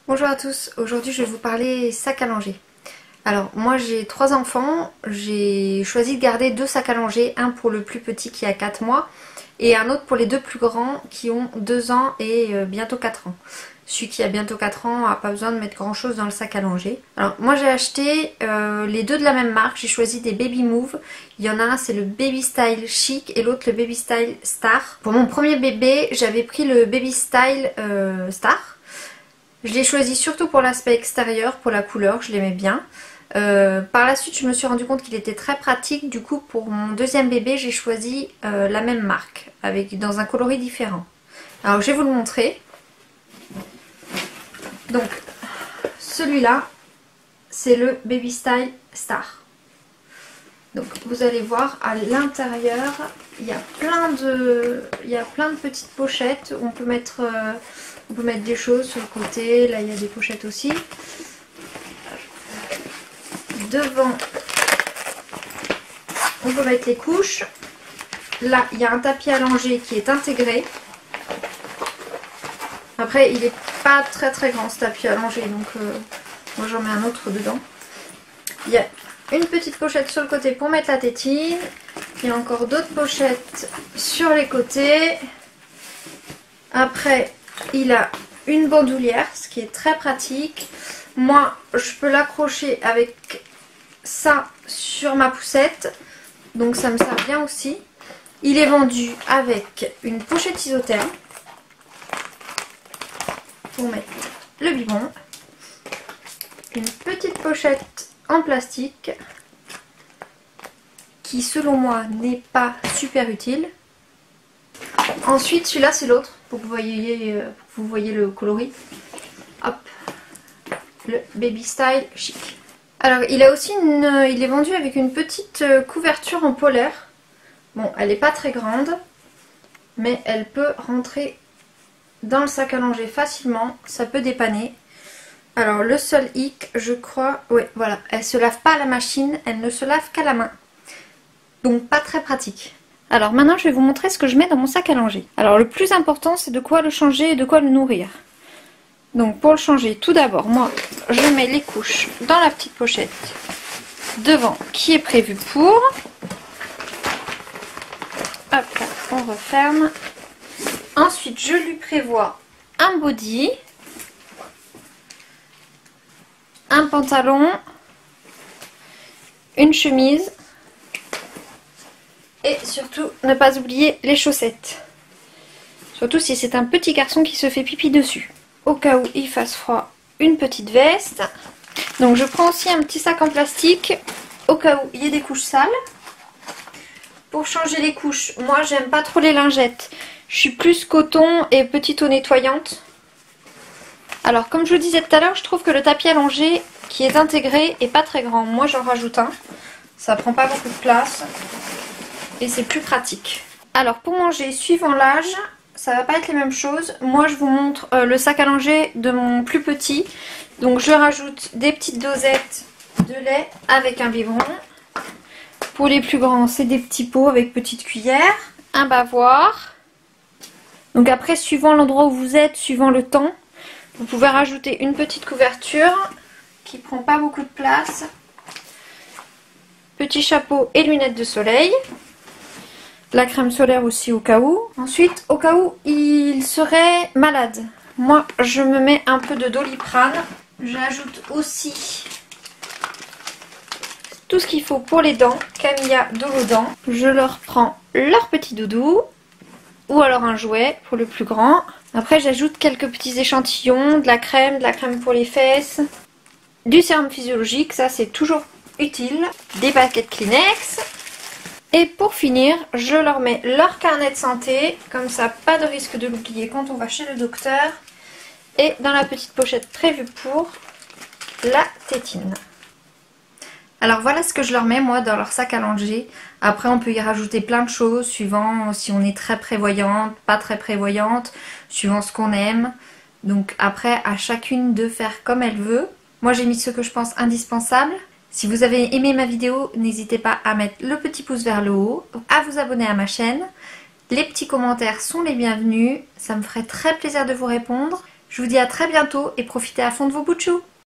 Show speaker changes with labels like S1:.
S1: Bonjour à tous, aujourd'hui je vais vous parler sac à langer. Alors moi j'ai 3 enfants, j'ai choisi de garder 2 sacs à langer, un pour le plus petit qui a 4 mois et un autre pour les 2 plus grands qui ont 2 ans et bientôt 4 ans. Celui qui a bientôt 4 ans n'a pas besoin de mettre grand chose dans le sac à langer. Alors moi j'ai acheté les 2 de la même marque, j'ai choisi des Baby Move. Il y en a un c'est le Baby Style Chic et l'autre le Baby Style Star. Pour mon premier bébé j'avais pris le Baby Style Star. Je l'ai choisi surtout pour l'aspect extérieur, pour la couleur, je l'aimais bien. Par la suite je me suis rendu compte qu'il était très pratique, du coup pour mon deuxième bébé j'ai choisi la même marque, dans un coloris différent. Alors je vais vous le montrer. Donc celui-là c'est le Baby Style Star. Donc vous allez voir à l'intérieur il y a plein de petites pochettes où on peut mettre des choses sur le côté. Là il y a des pochettes aussi. Devant on peut mettre les couches. Là il y a un tapis à langer qui est intégré. Après il n'est pas très grand ce tapis à langer, donc moi j'en mets un autre dedans. Il y a une petite pochette sur le côté pour mettre la tétine. Il y a encore d'autres pochettes sur les côtés. Après il a une bandoulière, ce qui est très pratique. Moi je peux l'accrocher avec ça sur ma poussette, donc ça me sert bien aussi. Il est vendu avec une pochette isotherme pour mettre le biberon, une petite pochette en plastique qui selon moi n'est pas super utile. Ensuite celui-là c'est l'autre pour que vous voyez le coloris. Hop, le Baby Style Chic. Alors il a aussi il est vendu avec une petite couverture en polaire. Bon, elle n'est pas très grande, mais elle peut rentrer dans le sac à langer facilement, ça peut dépanner. Alors le seul hic, je crois, oui voilà, elle se lave pas à la machine, elle ne se lave qu'à la main. Donc pas très pratique. Alors maintenant je vais vous montrer ce que je mets dans mon sac à langer. Alors le plus important c'est de quoi le changer et de quoi le nourrir. Donc pour le changer, tout d'abord moi je mets les couches dans la petite pochette devant qui est prévue pour. Hop là, on referme. Ensuite je lui prévois un body, un pantalon, une chemise et surtout ne pas oublier les chaussettes. Surtout si c'est un petit garçon qui se fait pipi dessus. Au cas où il fasse froid, une petite veste. Donc je prends aussi un petit sac en plastique au cas où il y ait des couches sales. Pour changer les couches, moi j'aime pas trop les lingettes. Je suis plus coton et petite eau nettoyante. Alors comme je vous disais tout à l'heure, je trouve que le tapis à langer qui est intégré est pas très grand. Moi j'en rajoute un. Ça prend pas beaucoup de place et c'est plus pratique. Alors pour manger, suivant l'âge, ça va pas être les mêmes choses. Moi je vous montre le sac à langer de mon plus petit. Donc je rajoute des petites dosettes de lait avec un biberon. Pour les plus grands, c'est des petits pots avec petite cuillère, un bavoir. Donc après, suivant l'endroit où vous êtes, suivant le temps, vous pouvez rajouter une petite couverture qui prend pas beaucoup de place. Petit chapeau et lunettes de soleil. La crème solaire aussi au cas où. Ensuite, au cas où il serait malade, moi je me mets un peu de Doliprane. J'ajoute aussi tout ce qu'il faut pour les dents. Camilla de l'Odent. Je leur prends leur petit doudou. Ou alors un jouet pour le plus grand. Après j'ajoute quelques petits échantillons, de la crème pour les fesses, du sérum physiologique, ça c'est toujours utile, des paquets de Kleenex. Et pour finir, je leur mets leur carnet de santé, comme ça pas de risque de l'oublier quand on va chez le docteur. Et dans la petite pochette prévue pour la tétine. Alors voilà ce que je leur mets moi dans leur sac à langer. Après on peut y rajouter plein de choses suivant si on est très prévoyante, pas très prévoyante, suivant ce qu'on aime. Donc après à chacune de faire comme elle veut. Moi j'ai mis ce que je pense indispensable. Si vous avez aimé ma vidéo, n'hésitez pas à mettre le petit pouce vers le haut, à vous abonner à ma chaîne. Les petits commentaires sont les bienvenus, ça me ferait très plaisir de vous répondre. Je vous dis à très bientôt et profitez à fond de vos bouts de chou.